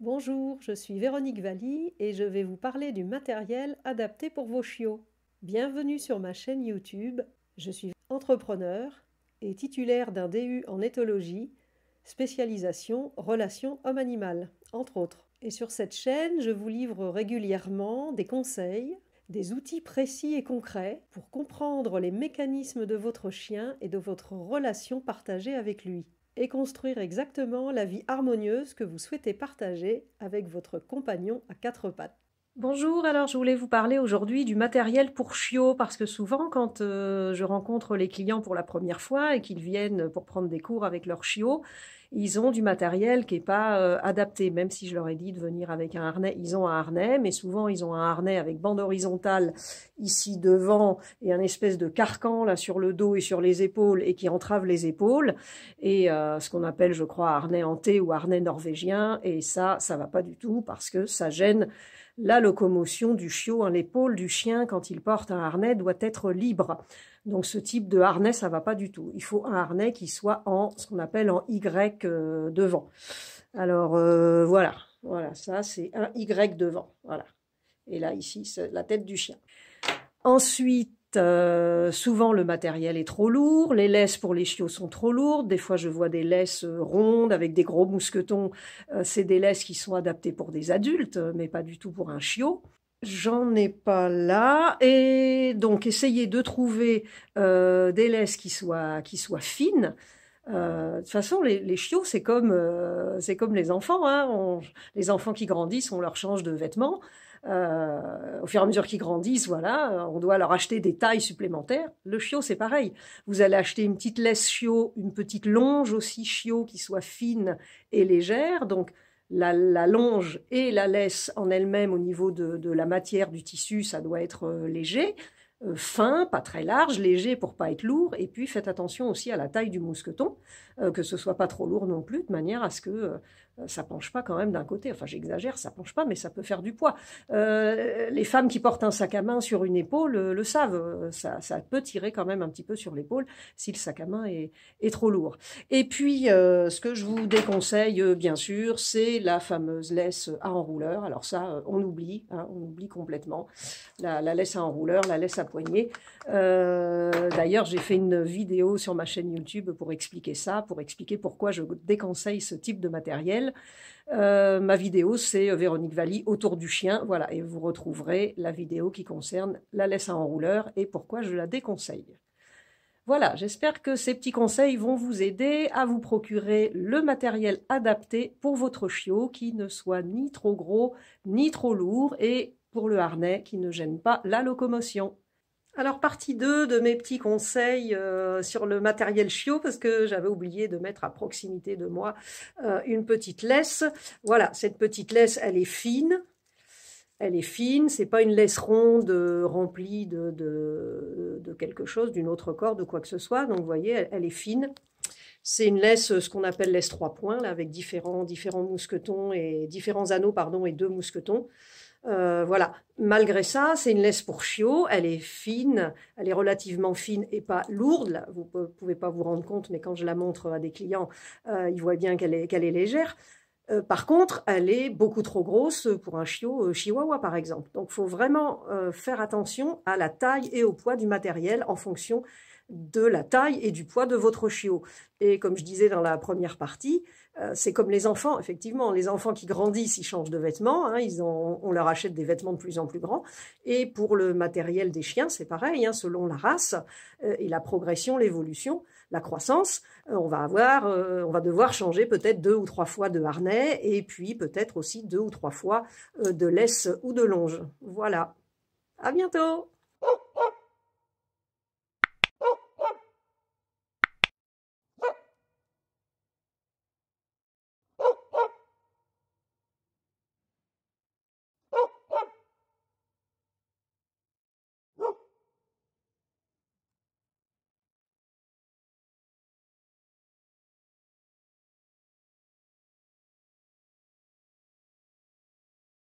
Bonjour, je suis Véronique Valli et je vais vous parler du matériel adapté pour vos chiots. Bienvenue sur ma chaîne YouTube. Je suis entrepreneur et titulaire d'un DU en éthologie, spécialisation relations homme-animal, entre autres. Et sur cette chaîne, je vous livre régulièrement des conseils, des outils précis et concrets pour comprendre les mécanismes de votre chien et de votre relation partagée avec lui, et construire exactement la vie harmonieuse que vous souhaitez partager avec votre compagnon à quatre pattes. Bonjour, alors je voulais vous parler aujourd'hui du matériel pour chiots, parce que souvent quand je rencontre les clients pour la première fois et qu'ils viennent pour prendre des cours avec leurs chiots, ils ont du matériel qui n'est pas adapté, même si je leur ai dit de venir avec un harnais. Ils ont un harnais, mais souvent ils ont un harnais avec bande horizontale ici devant et un espèce de carcan là sur le dos et sur les épaules et qui entrave les épaules, et ce qu'on appelle, je crois, harnais en T ou harnais norvégien, et ça va pas du tout parce que ça gêne la locomotion du chiot. L'épaule du chien, quand il porte un harnais, doit être libre. Donc ce type de harnais, ça va pas du tout. Il faut un harnais qui soit en ce qu'on appelle en Y devant. Alors voilà, ça c'est un Y devant. Voilà. Et là ici, c'est la tête du chien. Ensuite, souvent le matériel est trop lourd, les laisses pour les chiots sont trop lourdes, des fois je vois des laisses rondes avec des gros mousquetons, c'est des laisses qui sont adaptées pour des adultes, mais pas du tout pour un chiot. J'en ai pas là, et donc essayez de trouver des laisses qui soient fines. De toute façon, les chiots, c'est comme les enfants, hein. Les enfants qui grandissent, on leur change de vêtements. Au fur et à mesure qu'ils grandissent, voilà, on doit leur acheter des tailles supplémentaires. Le chiot, c'est pareil. Vous allez acheter une petite laisse chiot, une petite longe aussi chiot qui soit fine et légère. Donc, la longe et la laisse en elle-même, au niveau de la matière du tissu, ça doit être léger. Fin, pas très large, léger pour pas être lourd, et puis faites attention aussi à la taille du mousqueton, que ce soit pas trop lourd non plus, de manière à ce que ça penche pas quand même d'un côté. Enfin, j'exagère, ça penche pas, mais ça peut faire du poids. Les femmes qui portent un sac à main sur une épaule le savent, ça peut tirer quand même un petit peu sur l'épaule si le sac à main est trop lourd. Et puis, ce que je vous déconseille, bien sûr, c'est la fameuse laisse à enrouleur. Alors ça, on oublie complètement la laisse à enrouleur, la laisse à poignée. D'ailleurs, j'ai fait une vidéo sur ma chaîne YouTube pour expliquer ça, pour expliquer pourquoi je déconseille ce type de matériel. Ma vidéo, c'est Véronique Valli autour du chien, voilà, et vous retrouverez la vidéo qui concerne la laisse à enrouleur et pourquoi je la déconseille. Voilà, j'espère que ces petits conseils vont vous aider à vous procurer le matériel adapté pour votre chiot, qui ne soit ni trop gros ni trop lourd, et pour le harnais qui ne gêne pas la locomotion. Alors, partie 2 de mes petits conseils sur le matériel chiot, parce que j'avais oublié de mettre à proximité de moi une petite laisse. Voilà, cette petite laisse, elle est fine. Elle est fine, c'est pas une laisse ronde remplie de quelque chose, d'une autre corde ou quoi que ce soit. Donc, vous voyez, elle est fine. C'est une laisse, ce qu'on appelle laisse 3 points, là, avec différents mousquetons et différents anneaux, pardon, et 2 mousquetons. Voilà. Malgré ça, c'est une laisse pour chiot. Elle est fine, elle est relativement fine et pas lourde. Là, vous pouvez pas vous rendre compte, mais quand je la montre à des clients, ils voient bien qu'elle est légère. Par contre, elle est beaucoup trop grosse pour un chiot chihuahua, par exemple. Donc, faut vraiment faire attention à la taille et au poids du matériel en fonction de la taille et du poids de votre chiot. Et comme je disais dans la première partie, c'est comme les enfants, effectivement. Les enfants qui grandissent, ils changent de vêtements, hein, on leur achète des vêtements de plus en plus grands. Et pour le matériel des chiens, c'est pareil, hein, selon la race et la progression, l'évolution, la croissance, on va devoir changer peut-être 2 ou 3 fois de harnais, et puis peut-être aussi 2 ou 3 fois de laisse ou de longe. Voilà. À bientôt!